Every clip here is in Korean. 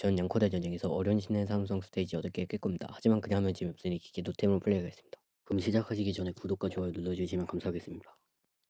전 양코대 전쟁에서 어려운 신의 삼성 스테이지 8개 깰 겁니다. 하지만 그냥 하면 재미없으니 기계 노템으로 플레이하겠습니다. 그럼 시작하시기 전에 구독과 좋아요 눌러주시면 감사하겠습니다.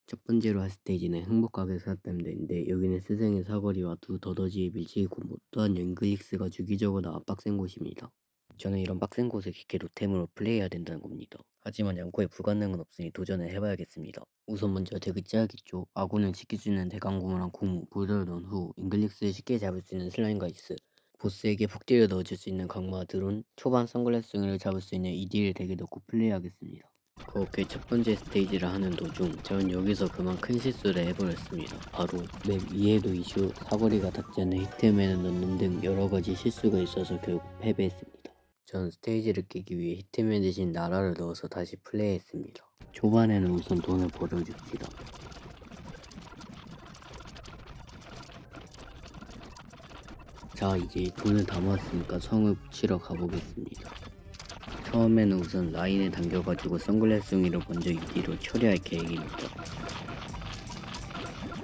첫 번째로 할 스테이지는 행복하게 살았다는 데인데, 여기는 스승의 사거리와 두 더더지의 밀치기 콤보, 또한 윙글릭스가 주기적으로 나와 빡센 곳입니다. 저는 이런 빡센 곳을 기계 노템으로 플레이해야 된다는 겁니다. 하지만 양코에 불가능은 없으니 도전을 해봐야겠습니다. 우선 먼저 덱을 짜야겠죠. 아군을 지킬 수 있는 대강구무랑 고무, 볼더를 넣은 후 윙글릭스를 쉽게 잡을 수 있는 슬라임과 이스, 보스에게 폭딜을 넣어줄 수 있는 강마 드론, 초반 선글라스를 잡을 수 있는 이디를 덱에 넣고 플레이하겠습니다. 그렇게 첫 번째 스테이지를 하는 도중 저는 여기서 그만 큰 실수를 해버렸습니다. 바로 맵 이해도 이슈, 사거리가 닿지 않는 히트맨을 넣는 등 여러가지 실수가 있어서 결국 패배했습니다. 전 스테이지를 깨기 위해 히트맨 대신 나라를 넣어서 다시 플레이했습니다. 초반에는 우선 돈을 벌어줍시다. 자, 이제 돈을 다 모았으니까 성을 붙이러 가보겠습니다. 처음에는 우선 라인에 당겨가지고 선글라스용이를 먼저 이기로 처리할 계획입니다.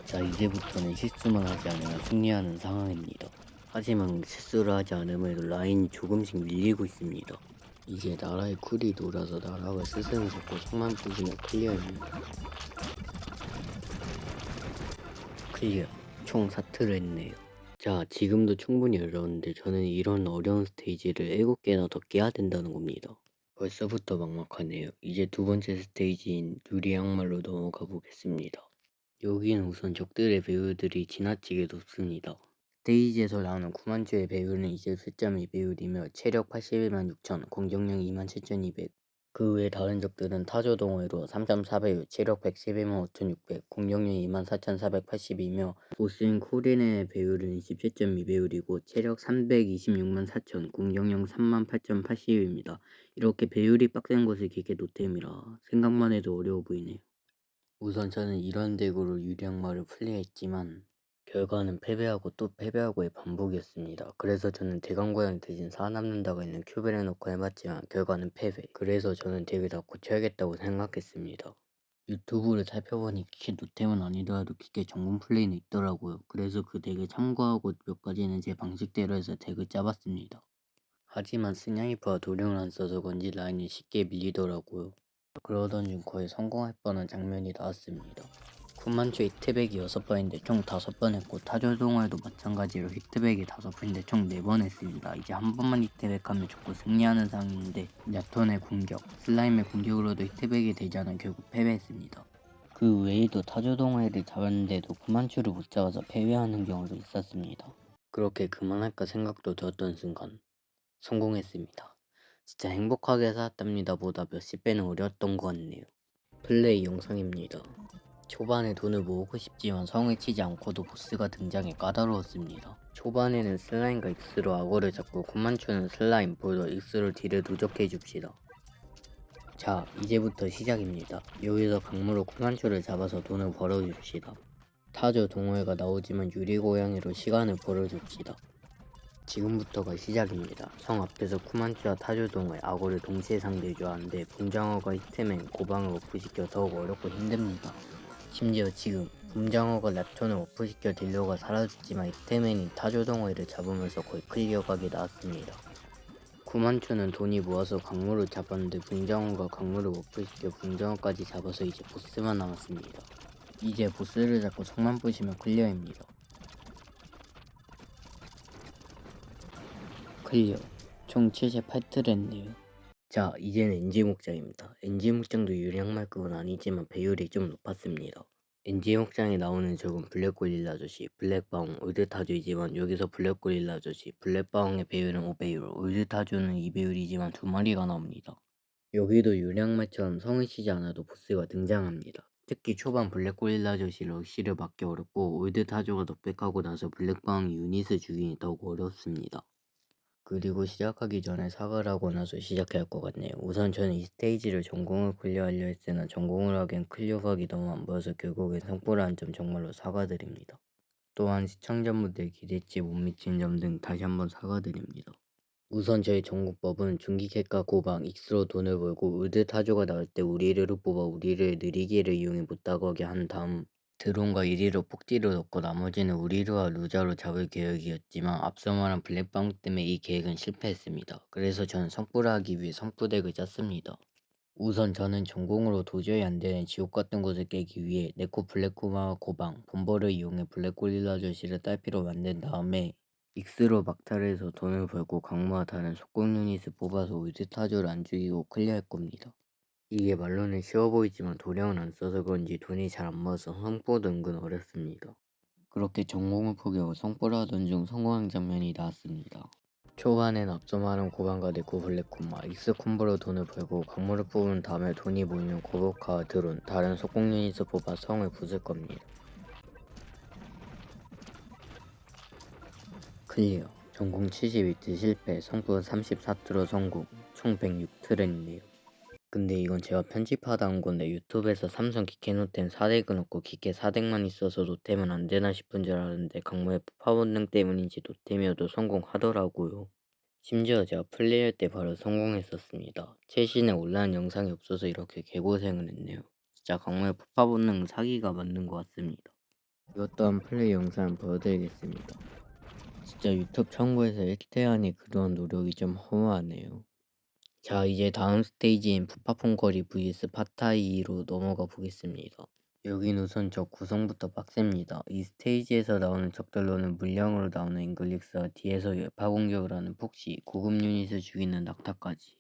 자, 이제부터는 실수만 하지 않으면 승리하는 상황입니다. 하지만 실수를 하지 않음에도 라인이 조금씩 밀리고 있습니다. 이제 나라의 쿨이 돌아서 나라가 스스로 잡고 성만 부시면 클리어입니다. 클리어. 총 사트를 했네요. 자, 지금도 충분히 어려운데 저는 이런 어려운 스테이지를 7개나 더 깨야 된다는 겁니다. 벌써부터 막막하네요. 이제 두 번째 스테이지인 유리 양말로 넘어가 보겠습니다. 여기는 우선 적들의 배율들이 지나치게 높습니다. 스테이지에서 나오는 쿠만추의 배율은 27.2 배율이며 체력 81만 6천, 공격력 2만 7,200. 그 외 다른 적들은 타조 동호회로 3.4 배율, 체력 111만 5,600, 공격력 2만 4,482며 보스인 코린의 배율은 27.2 배율이고 체력 326만 4천, 공격력 3만 8,080입니다. 이렇게 배율이 빡센 곳을 기계 노템이라 생각만 해도 어려워 보이네요. 우선 저는 이런 덱으로 유령마를 플레이했지만 결과는 패배하고 또 패배하고의 반복이었습니다. 그래서 저는 대강고양 대신 살아남는다고 있는 큐벨을 넣고 해봤지만 결과는 패배. 그래서 저는 덱을 다 고쳐야겠다고 생각했습니다. 유튜브를 살펴보니 기계 노템은 아니더라도 기계 전문 플레이는 있더라고요. 그래서 그 덱을 참고하고 몇 가지는 제 방식대로 해서 덱을 짜봤습니다. 하지만 스나이퍼와 도령을 안 써서 그런지 라인이 쉽게 밀리더라고요. 그러던 중 거의 성공할 뻔한 장면이 나왔습니다. 쿠만추 히트백이 6번인데 총 5번 했고 타조 동호회도 마찬가지로 히트백이 5번인데 총 4번 했습니다. 이제 한 번만 히트백하면 좋고 승리하는 상황인데 야톤의 공격, 슬라임의 공격으로도 히트백이 되지 않아 결국 패배했습니다. 그 외에도 타조 동호회를 잡았는데도 쿠만추를 못 잡아서 패배하는 경우도 있었습니다. 그렇게 그만할까 생각도 들었던 순간 성공했습니다. 진짜 행복하게 살았답니다 보다 몇십 배는 어려웠던 것 같네요. 플레이 영상입니다. 초반에 돈을 모으고 싶지만 성을 치지 않고도 보스가 등장해 까다로웠습니다. 초반에는 슬라임과 익스로 악어를 잡고 콧만추는 슬라임, 볼더, 익스로 딜을 누적해 줍시다. 자, 이제부터 시작입니다. 여기서 강무로 콧만추를 잡아서 돈을 벌어줍시다. 타조 동호회가 나오지만 유리고양이로 시간을 벌어줍시다. 지금부터가 시작입니다. 성 앞에서 쿠만츠와 타조동의 악어를 동시에 상대해줘야 하는데 붕장어가 히트맨, 고방을 워프시켜 더욱 어렵고 힘듭니다. 심지어 지금 붕장어가 랩톤을 워프시켜 딜러가 사라졌지만 히트맨이 타조동어이를 잡으면서 거의 클리어각이 나왔습니다. 쿠만추는 돈이 모아서 강물을 잡았는데 붕장어가 강물을 워프시켜 붕장어까지 잡아서 이제 보스만 남았습니다. 이제 보스를 잡고 성만 부시면 클리어입니다. 클리어. 총 78트를 했네요. 자, 이제는 NG 목장입니다. NG 목장도 유량말급은 아니지만 배율이 좀 높았습니다. NG 목장에 나오는 적은 블랙고릴라 아저씨, 블랙바옹, 올드타주이지만 여기서 블랙고릴라 아저씨, 블랙바옹의 배율은 5배율, 올드타주는 2배율이지만 2마리가 나옵니다. 여기도 유량말처럼 성을 치지 않아도 보스가 등장합니다. 특히 초반 블랙고릴라 아저씨 럭시를 받기 어렵고 올드타주가 넉백하고 나서 블랙바옹이 유닛을 죽이니 더욱 어렵습니다. 그리고 시작하기 전에 사과를 하고 나서 시작해야 할 것 같네요. 우선 저는 이 스테이지를 전공을 클리어하려 했으나 전공을 하기엔 클리어각이 너무 안 보여서 결국엔 성포를 한 점 정말로 사과드립니다. 또한 시청자분들 기대치에 못 미친 점 등 다시 한번 사과드립니다. 우선 저희 전공법은 중기객과 고방, 익스로 돈을 벌고 울드 타조가 나올 때 우리를 뽑아 우리를 느리기를 이용해 못다가게 한 다음 드론과 1위로 폭딜을 넣고 나머지는 우리루와 루자로 잡을 계획이었지만 앞서 말한 블랙방 때문에 이 계획은 실패했습니다. 그래서 저는 성불을 하기 위해 성부덱을 짰습니다. 우선 저는 전공으로 도저히 안되는 지옥 같은 곳을 깨기 위해 네코 블랙코마와 고방, 본버를 이용해 블랙고릴라 저씨를 딸피로 만든 다음에 익스로 막타를 해서 돈을 벌고 강무와 다른 속공 유닛을 뽑아서 울트타조를 안 죽이고 클리어할 겁니다. 이게 말로는 쉬워 보이지만 도량을 안 써서 그런지 돈이 잘 안 모아서 성보도 은근 어렵습니다. 그렇게 전공을 포기하고 성보를 하던 중 성공한 장면이 나왔습니다. 초반엔 앞서 말한 고방과 네코 블랙코마, 익스 콤보로 돈을 벌고 광물을 뽑은 다음에 돈이 모이면 고보카와 드론, 다른 속공 유닛을 뽑아 성을 부술 겁니다. 클리어. 전공 72트 실패, 성부 34트로 성공, 총 106트랬네요. 근데 이건 제가 편집하다 한 건데 유튜브에서 삼성 기캐 노템 4덱을 넣고 기캐 4덱만 있어서 노템은 안되나 싶은 줄 알았는데 강무의 푸파 본능 때문인지 노템이어도 성공하더라고요. 심지어 제가 플레이할 때 바로 성공했었습니다. 최신에 올라온 영상이 없어서 이렇게 개고생을 했네요. 진짜 강무의 푸파 본능은 사기가 맞는 것 같습니다. 이것 또한 플레이 영상을 보여드리겠습니다. 진짜 유튜브 청구에서 1대1이 그런 노력이 좀 허무하네요. 자, 이제 다음 스테이지인 푸파퐁거리 vs 파타이로 넘어가 보겠습니다. 여긴 우선 적 구성부터 빡셉니다. 이 스테이지에서 나오는 적들로는 물량으로 나오는 잉글릭스와 뒤에서 열파 공격을 하는 폭시, 고급 유닛을 죽이는 낙타까지.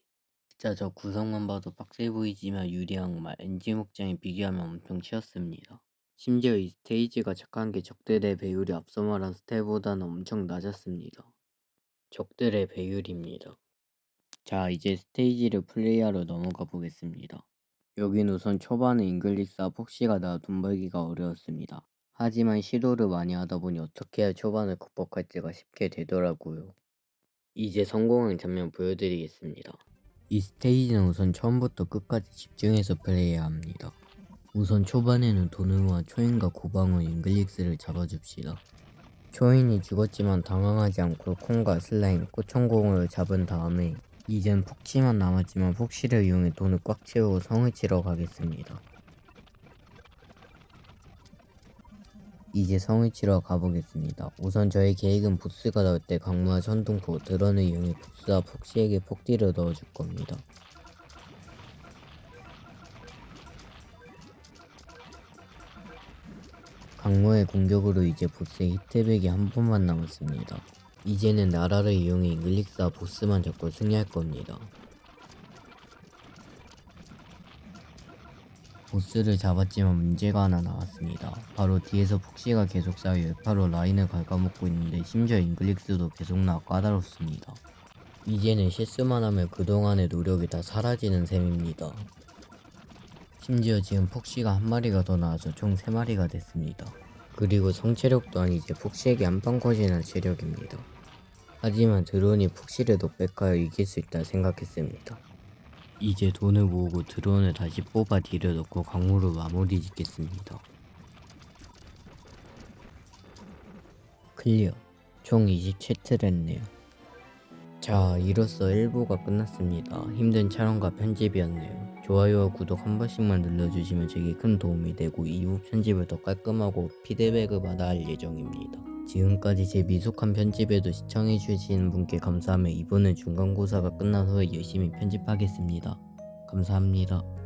진짜 적 구성만 봐도 빡세 보이지만 유리한 말, 엔지 목장에 비교하면 엄청 치였습니다. 심지어 이 스테이지가 착한 게 적들의 배율이 앞서 말한 스텔보다는 엄청 낮았습니다. 적들의 배율입니다. 자, 이제 스테이지를 플레이하러 넘어가 보겠습니다. 여긴 우선 초반에 잉글릭스와 폭시가 나와 돈 벌기가 어려웠습니다. 하지만 시도를 많이 하다 보니 어떻게 해야 초반을 극복할지가 쉽게 되더라고요. 이제 성공한 장면 보여드리겠습니다. 이 스테이지는 우선 처음부터 끝까지 집중해서 플레이해야 합니다. 우선 초반에는 도누와 초인과 고방의 잉글릭스를 잡아줍시다. 초인이 죽었지만 당황하지 않고 콩과 슬라임, 꽃천공을 잡은 다음에 이젠 폭시만 남았지만 폭시를 이용해 돈을 꽉 채우고 성을 치러 가겠습니다. 이제 성을 치러 가보겠습니다. 우선 저의 계획은 보스가 나올 때 강무와 천둥포, 드런을 이용해 보스와 폭시에게 폭딜을 넣어줄 겁니다. 강무의 공격으로 이제 보스의 히트백이 한 번만 남았습니다. 이제는 나라를 이용해 잉글릭스와 보스만 잡고 승리할 겁니다. 보스를 잡았지만 문제가 하나 나왔습니다. 바로 뒤에서 폭시가 계속 쌓여 열파로 라인을 갉아먹고 있는데 심지어 잉글릭스도 계속 나와 까다롭습니다. 이제는 실수만 하면 그동안의 노력이 다 사라지는 셈입니다. 심지어 지금 폭시가 한 마리가 더 나와서 총 3마리가 됐습니다. 그리고 성체력 또한 이제 폭시에게 한방 컷이나 체력입니다. 하지만 드론이 폭시를 넉백하여 이길 수 있다 생각했습니다. 이제 돈을 모으고 드론을 다시 뽑아 딜을 넣고 광무로 마무리 짓겠습니다. 클리어. 총 27트 했네요. 자, 이로써 1부가 끝났습니다. 힘든 촬영과 편집이었네요. 좋아요와 구독 한 번씩만 눌러주시면 제게 큰 도움이 되고 2부 편집을 더 깔끔하고 피드백을 받아 할 예정입니다. 지금까지 제 미숙한 편집에도 시청해주신 분께 감사하며 이번엔 중간고사가 끝난 후에 열심히 편집하겠습니다. 감사합니다.